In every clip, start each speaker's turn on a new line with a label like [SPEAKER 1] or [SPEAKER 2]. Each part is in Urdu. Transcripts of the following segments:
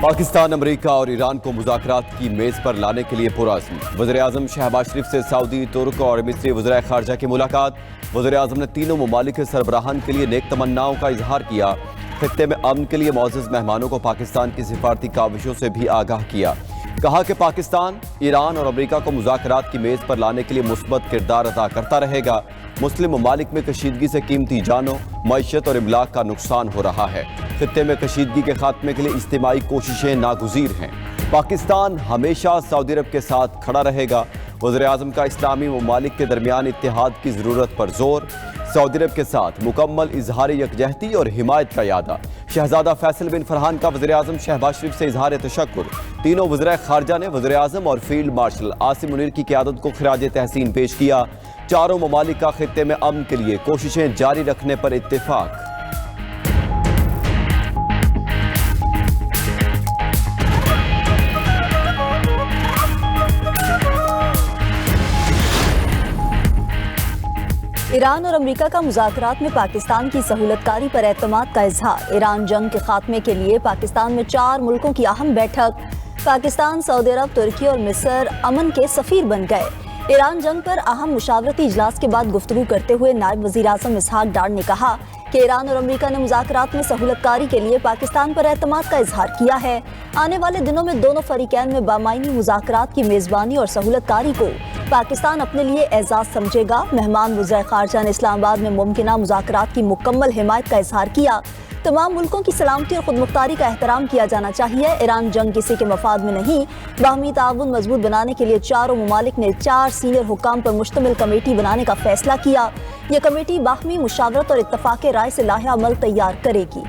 [SPEAKER 1] پاکستان امریکہ اور ایران کو مذاکرات کی میز پر لانے کے لیے پرعزم۔ وزیراعظم شہباز شریف سے سعودی، ترک اور مصری وزرائے خارجہ کی ملاقات۔ وزیراعظم نے تینوں ممالک کے سربراہان کے لیے نیک تمناؤں کا اظہار کیا۔ خطے میں امن کے لیے معزز مہمانوں کو پاکستان کی سفارتی کاوشوں سے بھی آگاہ کیا۔ کہا کہ پاکستان ایران اور امریکہ کو مذاکرات کی میز پر لانے کے لیے مثبت کردار ادا کرتا رہے گا۔ مسلم ممالک میں کشیدگی سے قیمتی جانوں، معیشت اور املاک کا نقصان ہو رہا ہے۔ خطے میں کشیدگی کے خاتمے کے لیے اجتماعی کوششیں ناگزیر ہیں۔ پاکستان ہمیشہ سعودی عرب کے ساتھ کھڑا رہے گا۔ وزیراعظم کا اسلامی ممالک کے درمیان اتحاد کی ضرورت پر زور۔ سعودی عرب کے ساتھ مکمل اظہار یکجہتی اور حمایت کا اعادہ۔ شہزادہ فیصل بن فرحان کا وزیراعظم شہباز شریف سے اظہار تشکر۔ تینوں وزرائے خارجہ نے وزیراعظم اور فیلڈ مارشل عاصم منیر کی قیادت کو خراج تحسین پیش کیا۔ چاروں ممالک کا خطے میں امن کے لیے کوششیں جاری رکھنے پر اتفاق۔
[SPEAKER 2] ایران اور امریکہ کا مذاکرات میں پاکستان کی سہولت کاری پر اعتماد کا اظہار۔ ایران جنگ کے خاتمے کے لیے پاکستان میں 4 ملکوں کی اہم بیٹھک۔ پاکستان، سعودی عرب، ترکی اور مصر امن کے سفیر بن گئے۔ ایران جنگ پر اہم مشاورتی اجلاس کے بعد گفتگو کرتے ہوئے نائب وزیر اعظم اسحاق ڈار نے کہا کہ ایران اور امریکہ نے مذاکرات میں سہولت کاری کے لیے پاکستان پر اعتماد کا اظہار کیا ہے۔ آنے والے دنوں میں دونوں فریقین میں بامعنی مذاکرات کی میزبانی اور سہولت کاری کو پاکستان اپنے لیے اعزاز سمجھے گا۔ مہمان وزرائے خارجہ نے اسلام آباد میں ممکنہ مذاکرات کی مکمل حمایت کا اظہار کیا۔ تمام ملکوں کی سلامتی اور خود مختاری کا احترام کیا جانا چاہیے۔ ایران جنگ کسی کے مفاد میں نہیں۔ باہمی تعاون مضبوط بنانے کے لیے چاروں ممالک نے 4 سینئر حکام پر مشتمل کمیٹی بنانے کا فیصلہ کیا۔ یہ کمیٹی باہمی مشاورت اور اتفاق رائے سے لائحہ عمل تیار کرے گی۔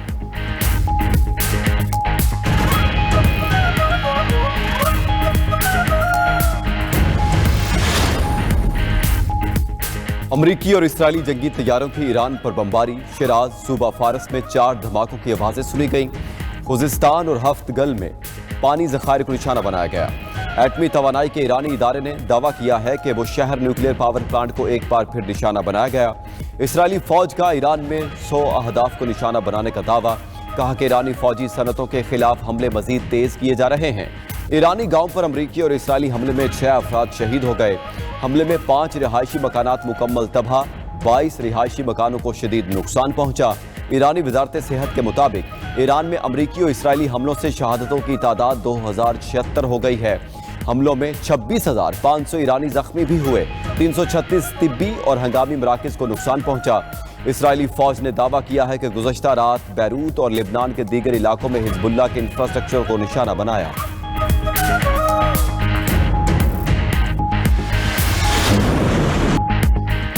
[SPEAKER 1] امریکی اور اسرائیلی جنگی طیاروں کی ایران پر بمباری۔ شیراز صوبہ فارس میں 4 دھماکوں کی آوازیں سنی گئیں۔ خوزستان اور ہفت گل میں پانی ذخائر کو نشانہ بنایا گیا۔ ایٹمی توانائی کے ایرانی ادارے نے دعویٰ کیا ہے کہ وہ شہر نیوکلیئر پاور پلانٹ کو ایک بار پھر نشانہ بنایا گیا۔ اسرائیلی فوج کا ایران میں 100 اہداف کو نشانہ بنانے کا دعویٰ۔ کہا کہ ایرانی فوجی صنعتوں کے خلاف حملے مزید تیز کیے جا رہے ہیں۔ ایرانی گاؤں پر امریکی اور اسرائیلی حملے میں 6 افراد شہید ہو گئے۔ حملے میں 5 رہائشی مکانات مکمل تباہ، 22 رہائشی مکانوں کو شدید نقصان پہنچا۔ ایرانی وزارت صحت کے مطابق ایران میں امریکی اور اسرائیلی حملوں سے شہادتوں کی تعداد 2076 ہو گئی ہے۔ حملوں میں 26,500 ایرانی زخمی بھی ہوئے۔ 336 طبی اور ہنگامی مراکز کو نقصان پہنچا۔ اسرائیلی فوج نے دعویٰ کیا ہے کہ گزشتہ رات بیروت اور لبنان کے دیگر علاقوں میں حزب اللہ کے انفراسٹرکچر کو نشانہ بنایا۔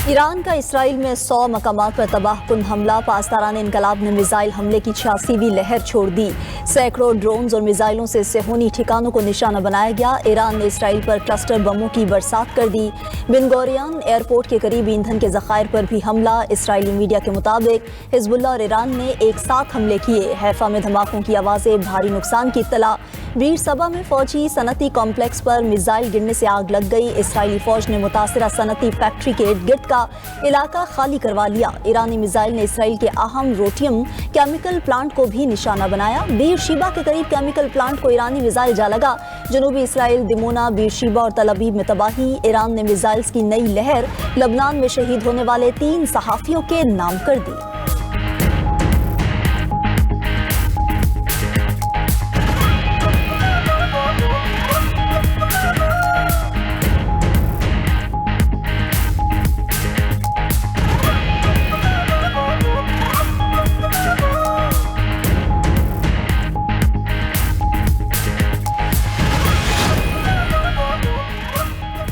[SPEAKER 2] ایران کا اسرائیل میں 100 مقامات پر تباہ کن حملہ۔ پاسداران انقلاب نے میزائل حملے کی 86ویں لہر چھوڑ دی۔ سینکڑوں ڈرونز اور میزائلوں سے صہیونی ٹھکانوں کو نشانہ بنایا گیا۔ ایران نے اسرائیل پر کلسٹر بموں کی برسات کر دی۔ بن گوریون ایئرپورٹ کے قریب ایندھن کے ذخائر پر بھی حملہ۔ اسرائیلی میڈیا کے مطابق حزب اللہ اور ایران نے ایک ساتھ حملے کیے۔ حیفا میں دھماکوں کی آوازیں، بھاری نقصان کی اطلاع۔ بیر صبا میں فوجی صنعتی کمپلیکس پر میزائل گرنے سے آگ لگ گئی۔ اسرائیلی فوج نے متاثرہ صنعتی فیکٹری کے ارد گرد کا علاقہ خالی کروا لیا۔ ایرانی میزائل نے اسرائیل کے اہم روٹیم کیمیکل پلانٹ کو بھی نشانہ بنایا۔ بیر شیبا کے قریب کیمیکل پلانٹ کو ایرانی میزائل جا لگا۔ جنوبی اسرائیل، دمونا، بیر شیبا اور تل ابیب میں تباہی۔ ایران نے میزائلز کی نئی لہر لبنان میں شہید ہونے والے 3 صحافیوں کے نام کر دی۔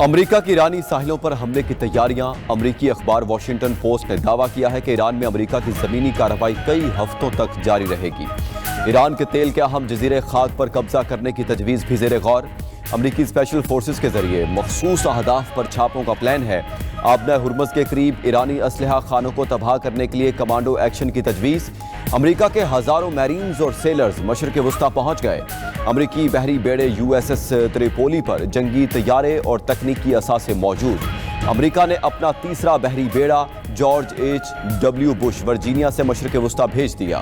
[SPEAKER 1] امریکہ کی ایرانی ساحلوں پر حملے کی تیاریاں۔ امریکی اخبار واشنگٹن پوسٹ نے دعویٰ کیا ہے کہ ایران میں امریکہ کی زمینی کارروائی کئی ہفتوں تک جاری رہے گی۔ ایران کے تیل کے اہم جزیرے خاک پر قبضہ کرنے کی تجویز بھی زیر غور۔ امریکی اسپیشل فورسز کے ذریعے مخصوص اہداف پر چھاپوں کا پلان ہے۔ آبنہ ہرمز کے قریب ایرانی اسلحہ خانوں کو تباہ کرنے کے لیے کمانڈو ایکشن کی تجویز۔ امریکہ کے ہزاروں میرینز اور سیلرز مشرق وسطیٰ پہنچ گئے۔ امریکی بحری بیڑے USS تریپولی پر جنگی طیارے اور تکنیکی اثاثے موجود۔ امریکہ نے اپنا تیسرا بحری بیڑا جارج H.W. بش ورجینیا سے مشرق وسطیٰ بھیج دیا۔